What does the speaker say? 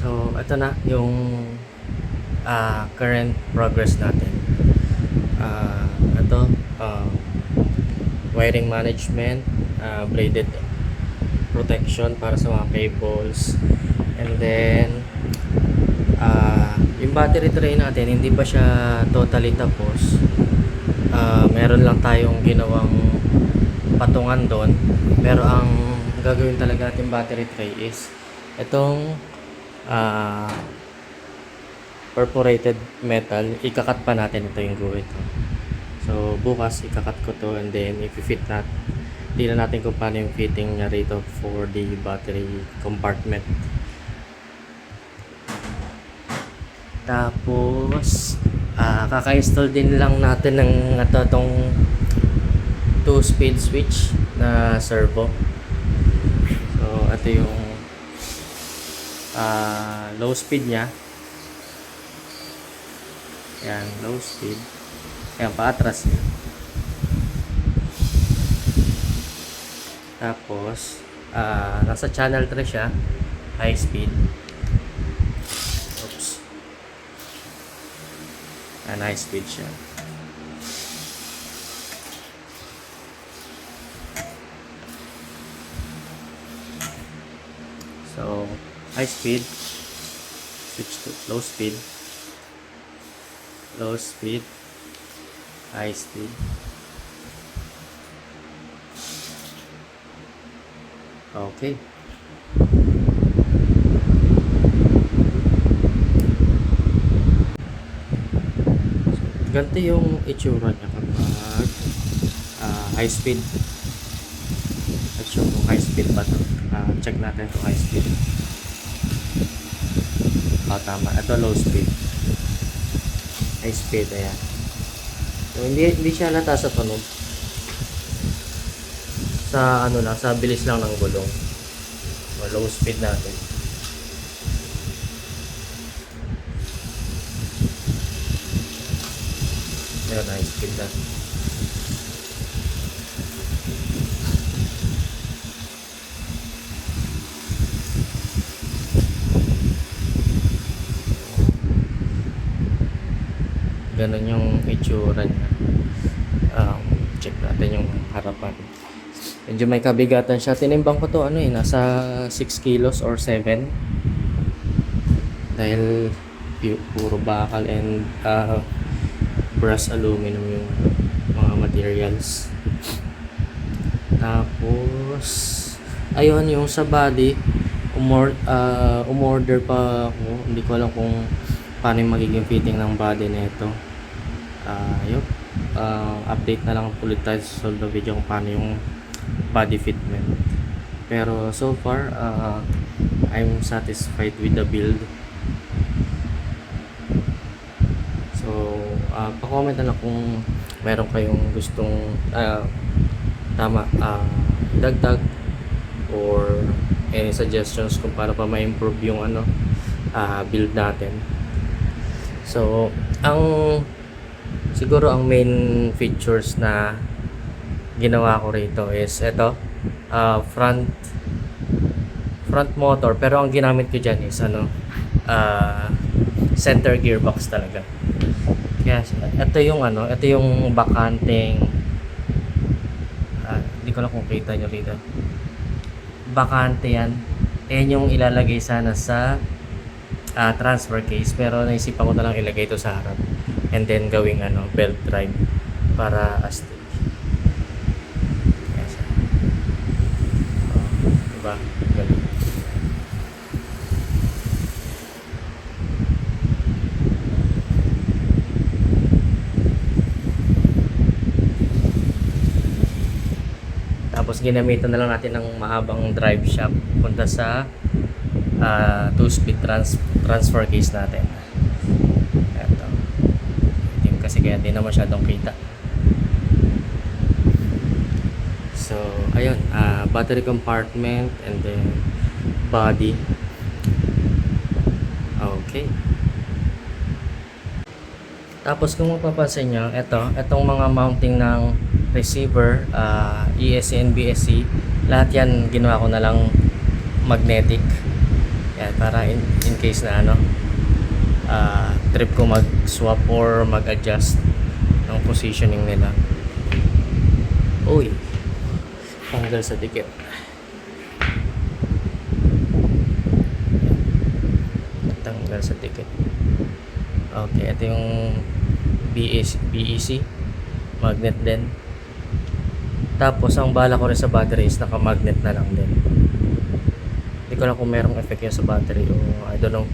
So, ito na yung current progress natin. Ito, wiring management, braided protection para sa mga cables, and then yung battery tray natin hindi pa siya totally tapos. Meron lang tayong ginawang patungan doon, pero ang gagawin talaga natin battery tray is itong perforated metal. Ikakat pa natin ito yung guhit. So bukas ikakat ko to, and then i-fit natin. Tingnan natin kung paano yung fitting niya rito for the battery compartment. Tapos kaka-install din lang natin ng itong 2-speed switch na servo. So ito yung low speed niya. Yan, low speed. Yan, paatras niya. Tapos nasa channel 3 siya, high speed. Oops. Yan, high speed siya. So high speed, switch to low speed, low speed, high speed. Okay. So, ganito yung itsura niya kapag high speed. Let's show kung high speed ba ito. Check natin kung high speed. Tama. Ito low speed. High speed, ayan. So, hindi siya halata sa tunog. Sa sa bilis lang ng gulong. So, low speed natin. Ayan, high speed na. Ganun yung itsura niya. Check natin yung harapan. Medyo may kabigatan siya. Tinimbang ko to nasa 6 kilos or 7. Dahil puro bakal and brass aluminum yung mga materials. Tapos ayun, yung sa body umorder pa ako. Hindi ko alam kung paano yung magiging fitting ng body nito. Update na lang ulit tayo sa solve video kung paano yung body fitment. Pero so far I'm satisfied with the build. So pa-comment na lang kung meron kayong gustong dagdag or any suggestions kung paano pa ma-improve yung build natin. So siguro ang main features na ginawa ko rito is ito, front motor, pero ang ginamit ko dyan is center gearbox talaga. Kaya ito yung bakanteng hindi ko lang kung kita nyo rito, bakante yan. Yan yung ilalagay sana sa transfer case, pero naisipan ko na lang ilagay ito sa harap and then gawing belt drive para astig. Yes. Diba? Ganun. Tapos ginamitan na lang natin ng mahabang drive shaft punta sa 2-speed transfer case natin. Ito. Kasi kaya hindi na masyadong kita. So ayun, battery compartment and then body. Okay. Tapos kung mapapansin nyo, itong mga mounting ng receiver, ESC and BSC, lahat yan ginawa ko na lang magnetic. Yan, para in case na ano, trip ko mag-swap or mag-adjust ng positioning nila. Uy, tanggal sa dikit. Tanggal sa dikit. Okay, ito yung BEC magnet din. Tapos ang bala ko rin sa battery is naka-magnet na lang din. Hindi ko lang kung merong effect yun sa battery o I don't know.